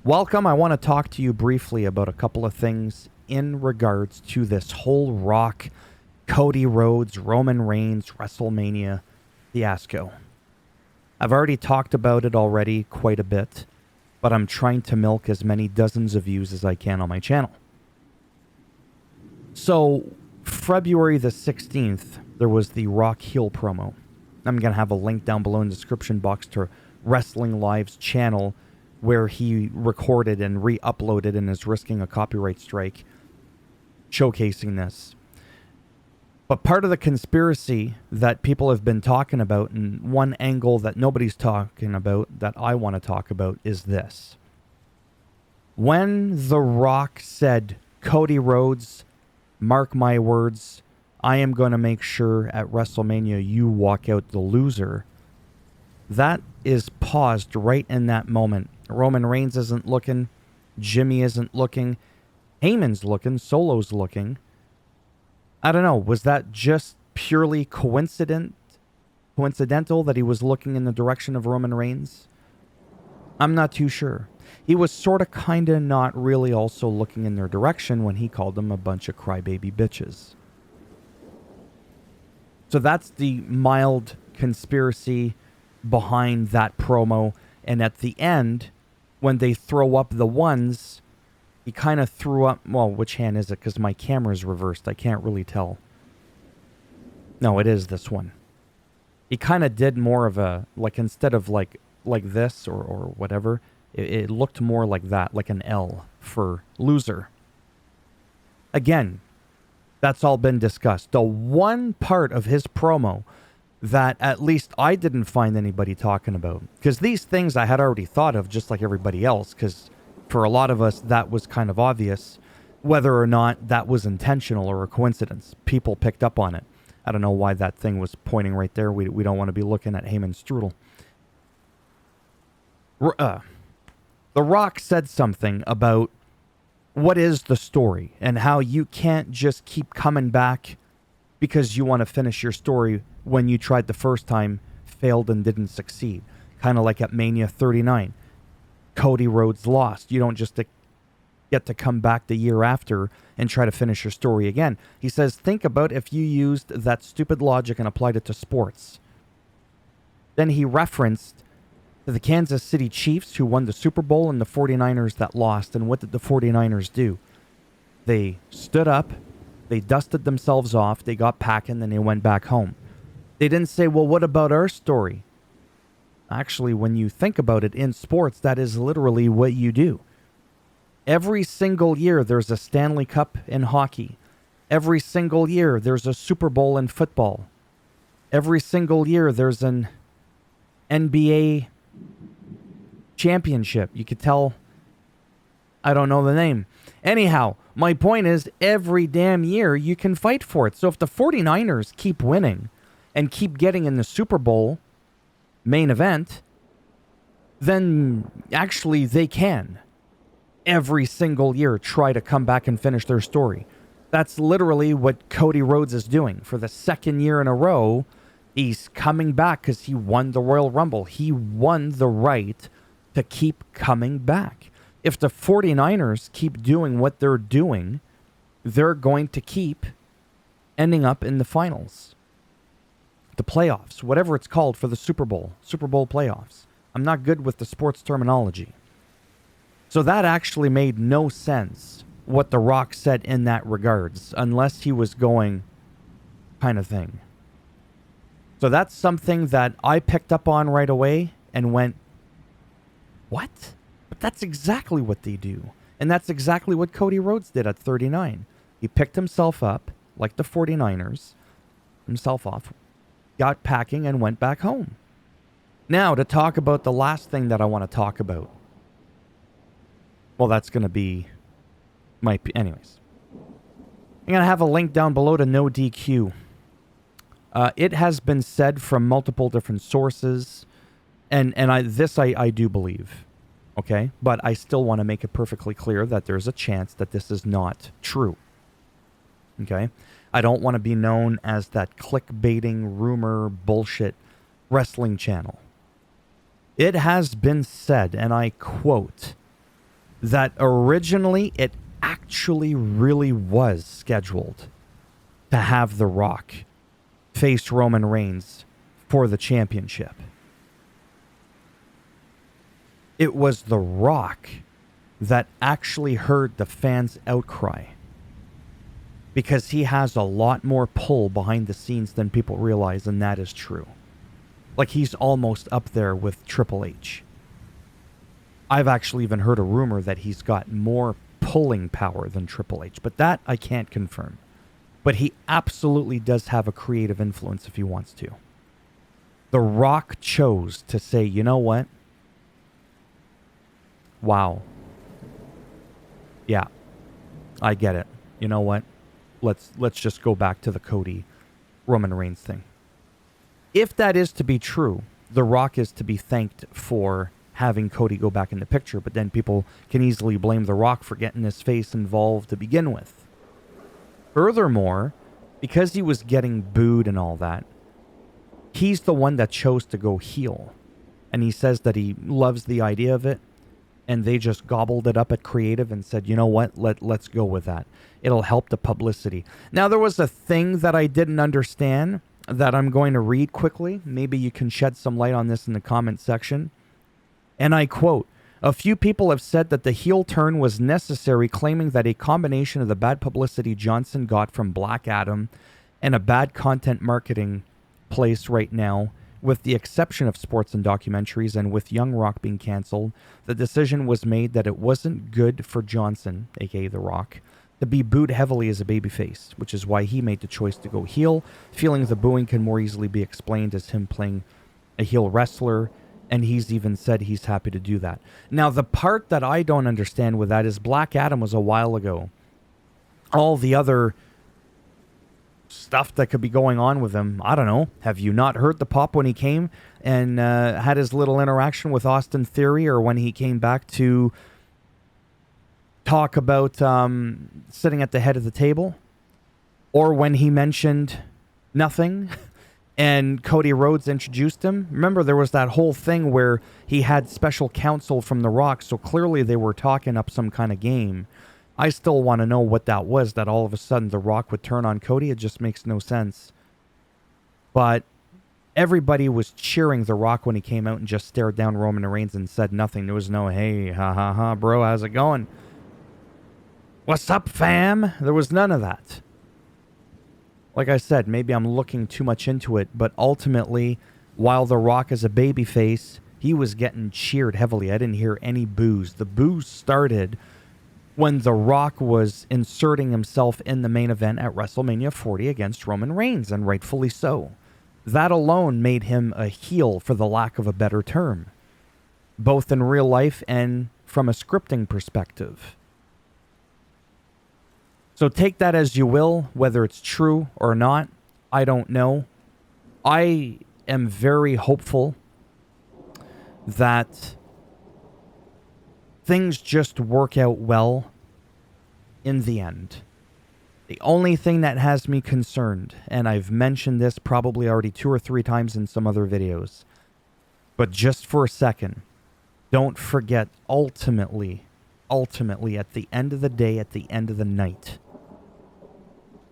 Welcome. I want to talk to you briefly about a couple of things in regards to this whole Rock, Cody Rhodes, Roman Reigns, WrestleMania fiasco. I've already talked about it already quite a bit, but I'm trying to milk as many dozens of views as I can on my channel. So, February the 16th, there was the Rock heel promo. I'm going to have a link down below in the description box to Wrestling Live's channel where he recorded and re-uploaded and is risking a copyright strike showcasing this. But part of the conspiracy that people have been talking about, and one angle that nobody's talking about that I want to talk about, is this. When The Rock said, Cody Rhodes, mark my words, I am going to make sure at WrestleMania you walk out the loser, that is paused right in that moment. Roman Reigns isn't looking. Jimmy isn't looking. Heyman's looking. Solo's looking. I don't know. Was that just purely coincidental that he was looking in the direction of Roman Reigns? I'm not too sure. He was sort of kind of not really also looking in their direction when he called them a bunch of crybaby bitches. So that's the mild conspiracy behind that promo. And at the end, when they throw up the ones, he kind of threw up... Well, which hand is it? Because my camera's reversed. I can't really tell. No, it is this one. He kind of did more of a... Like, instead of like this or whatever, it looked more like that. Like an L for loser. Again, that's all been discussed. The one part of his promo that at least I didn't find anybody talking about, because these things I had already thought of just like everybody else, because for a lot of us that was kind of obvious, whether or not that was intentional or a coincidence. People picked up on it. I don't know why that thing was pointing right there. We don't want to be looking at Heyman's strudel. The Rock said something about what is the story and how you can't just keep coming back because you want to finish your story when you tried the first time, failed and didn't succeed. Kind of like at Mania 39. Cody Rhodes lost. You don't just get to come back the year after and try to finish your story again. He says, think about if you used that stupid logic and applied it to sports. Then he referenced the Kansas City Chiefs who won the Super Bowl and the 49ers that lost. And what did the 49ers do? They stood up. They dusted themselves off, they got packing, and they went back home. They didn't say, well, what about our story? Actually, when you think about it in sports, that is literally what you do. Every single year, there's a Stanley Cup in hockey. Every single year, there's a Super Bowl in football. Every single year, there's an NBA championship. You could tell, I don't know the name. Anyhow, my point is every damn year you can fight for it. So if the 49ers keep winning and keep getting in the Super Bowl main event, then actually they can every single year try to come back and finish their story. That's literally what Cody Rhodes is doing. For the second year in a row, he's coming back because he won the Royal Rumble. He won the right to keep coming back. If the 49ers keep doing what they're doing, they're going to keep ending up in the finals. The playoffs, whatever it's called for the Super Bowl playoffs. I'm not good with the sports terminology. So that actually made no sense, what The Rock said in that regards, unless he was going kind of thing. So that's something that I picked up on right away and went, what? But that's exactly what they do. And that's exactly what Cody Rhodes did at 39. He picked himself up, like the 49ers, himself off, got packing, and went back home. Now, to talk about the last thing that I want to talk about. Well, that's going to be anyways. I'm going to have a link down below to No DQ. It has been said from multiple different sources, and I do believe. Okay, but I still want to make it perfectly clear that there's a chance that this is not true. Okay, I don't want to be known as that clickbaiting rumor bullshit wrestling channel. It has been said, and I quote, that originally it actually really was scheduled to have The Rock face Roman Reigns for the championship. It was The Rock that actually heard the fans' outcry, because he has a lot more pull behind the scenes than people realize, and that is true. Like, he's almost up there with Triple H. I've actually even heard a rumor that he's got more pulling power than Triple H, but that I can't confirm. But he absolutely does have a creative influence if he wants to. The Rock chose to say, you know what? Wow. Yeah, I get it. You know what? Let's just go back to the Cody Roman Reigns thing. If that is to be true, The Rock is to be thanked for having Cody go back in the picture, but then people can easily blame The Rock for getting his face involved to begin with. Furthermore, because he was getting booed and all that, he's the one that chose to go heel. And he says that he loves the idea of it, and they just gobbled it up at creative and said, you know what, let's go with that. It'll help the publicity. Now, there was a thing that I didn't understand that I'm going to read quickly. Maybe you can shed some light on this in the comment section. And I quote, "A few people have said that the heel turn was necessary, claiming that a combination of the bad publicity Johnson got from Black Adam and a bad content marketing place right now, with the exception of sports and documentaries, and with Young Rock being canceled, the decision was made that it wasn't good for Johnson, aka The Rock, to be booed heavily as a babyface, which is why he made the choice to go heel, feeling the booing can more easily be explained as him playing a heel wrestler, and he's even said he's happy to do that." Now, the part that I don't understand with that is Black Adam was a while ago. All the other stuff that could be going on with him, I don't know. Have you not heard the pop when he came and had his little interaction with Austin Theory, or when he came back to talk about sitting at the head of the table, or when he mentioned nothing and Cody Rhodes introduced him? Remember, there was that whole thing where he had special counsel from The Rock, so clearly they were talking up some kind of game. I still want to know what that was, that all of a sudden The Rock would turn on Cody. It just makes no sense. But everybody was cheering The Rock when he came out and just stared down Roman Reigns and said nothing. There was no, hey, ha ha ha, bro, how's it going? What's up, fam? There was none of that. Like I said, maybe I'm looking too much into it, but ultimately, while The Rock is a babyface, he was getting cheered heavily. I didn't hear any boos. The boos started when The Rock was inserting himself in the main event at WrestleMania 40 against Roman Reigns, and rightfully so. That alone made him a heel, for the lack of a better term, both in real life and from a scripting perspective. So take that as you will, whether it's true or not, I don't know. I am very hopeful that things just work out well in the end. The only thing that has me concerned, and I've mentioned this probably already 2 or 3 times in some other videos, but just for a second, don't forget, ultimately, at the end of the day, at the end of the night,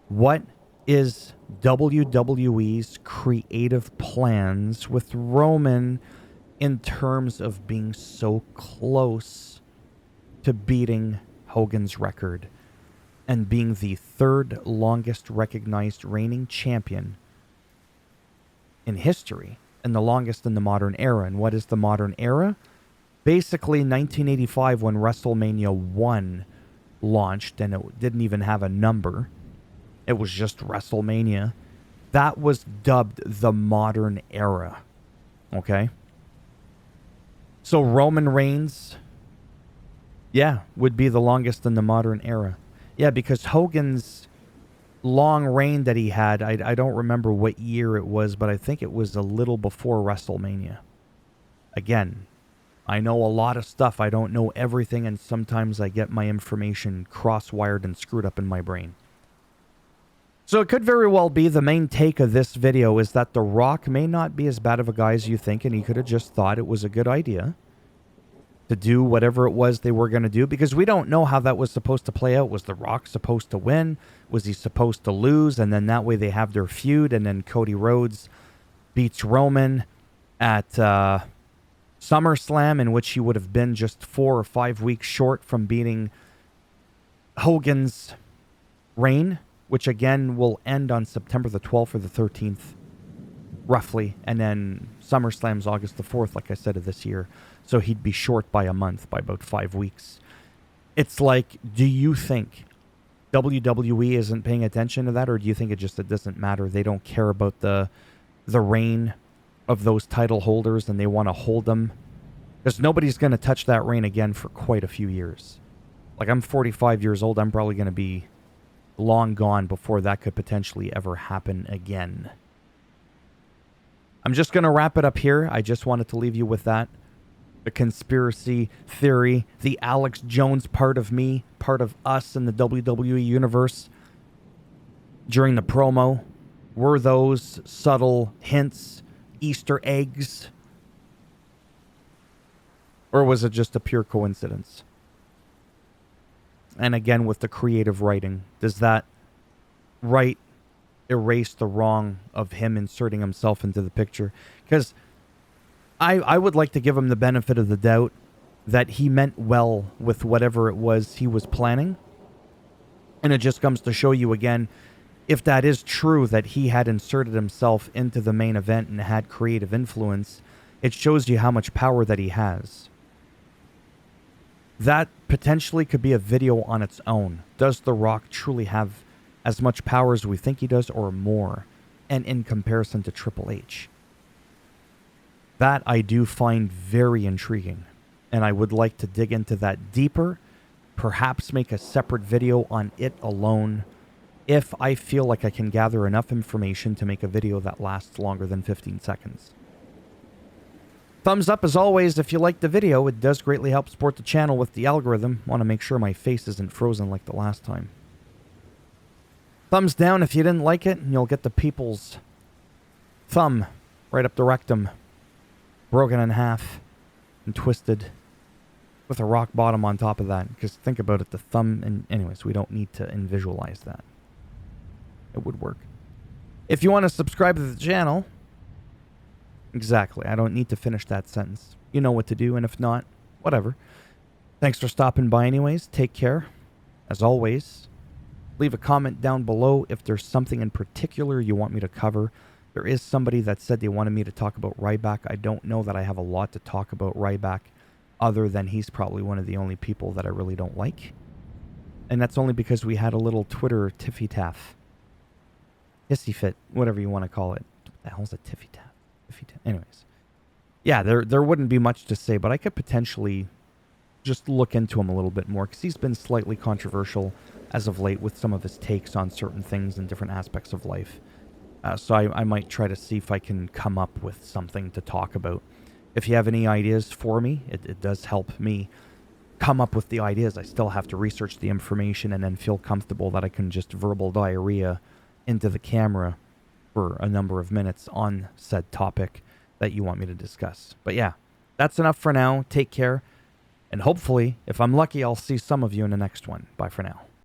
what is WWE's creative plans with Roman in terms of being so close to beating Hogan's record and being the 3rd longest recognized reigning champion in history, and the longest in the modern era? And what is the modern era? Basically 1985, when WrestleMania 1 launched, and it didn't even have a number. It was just WrestleMania. That was dubbed the modern era. Okay? So Roman Reigns, yeah, would be the longest in the modern era. Yeah, because Hogan's long reign that he had, I don't remember what year it was, but I think it was a little before WrestleMania. Again, I know a lot of stuff. I don't know everything, and sometimes I get my information cross-wired and screwed up in my brain. So it could very well be the main take of this video is that The Rock may not be as bad of a guy as you think, and he could have just thought it was a good idea to do whatever it was they were going to do, because we don't know how that was supposed to play out. Was The Rock supposed to win? Was he supposed to lose? And then that way they have their feud, and then Cody Rhodes beats Roman at SummerSlam, in which he would have been just 4 or 5 weeks short from beating Hogan's reign, which again will end on September the 12th or the 13th, roughly. And then SummerSlam's August the 4th, like I said, of this year. So he'd be short by a month, by about 5 weeks. It's like, do you think WWE isn't paying attention to that, or do you think it doesn't matter? They don't care about the reign of those title holders, and they want to hold them? Because nobody's going to touch that reign again for quite a few years. Like, I'm 45 years old. I'm probably going to be long gone before that could potentially ever happen again. I'm just going to wrap it up here. I just wanted to leave you with that. The conspiracy theory, the Alex Jones part of me, part of us in the WWE universe during the promo. Were those subtle hints, Easter eggs? Or was it just a pure coincidence? And again, with the creative writing, does that right erase the wrong of him inserting himself into the picture? Because I would like to give him the benefit of the doubt that he meant well with whatever it was he was planning. And it just comes to show you again, if that is true, that he had inserted himself into the main event and had creative influence, it shows you how much power that he has. That potentially could be a video on its own. Does The Rock truly have as much power as we think he does, or more? And in comparison to Triple H? That I do find very intriguing. And I would like to dig into that deeper. Perhaps make a separate video on it alone, if I feel like I can gather enough information to make a video that lasts longer than 15 seconds. Thumbs up as always if you liked the video. It does greatly help support the channel with the algorithm. Want to make sure my face isn't frozen like the last time. Thumbs down if you didn't like it, and you'll get the people's thumb right up the rectum, broken in half and twisted with a rock bottom on top of that. Because think about it, the thumb, and anyways, we don't need to visualize that. It would work. If you want to subscribe to the channel, exactly, I don't need to finish that sentence. You know what to do, and if not, whatever. Thanks for stopping by anyways. Take care. As always, leave a comment down below if there's something in particular you want me to cover. There is somebody that said they wanted me to talk about Ryback. I don't know that I have a lot to talk about Ryback, other than he's probably one of the only people that I really don't like. And that's only because we had a little Twitter tiffy-taff. Hissy fit, whatever you want to call it. What the hell's a tiffy-taff? Anyways. Yeah, there wouldn't be much to say, but I could potentially just look into him a little bit more, because he's been slightly controversial as of late with some of his takes on certain things and different aspects of life. So I might try to see if I can come up with something to talk about. If you have any ideas for me, it does help me come up with the ideas. I still have to research the information and then feel comfortable that I can just verbal diarrhea into the camera for a number of minutes on said topic that you want me to discuss. But yeah, that's enough for now. Take care. And hopefully, if I'm lucky, I'll see some of you in the next one. Bye for now.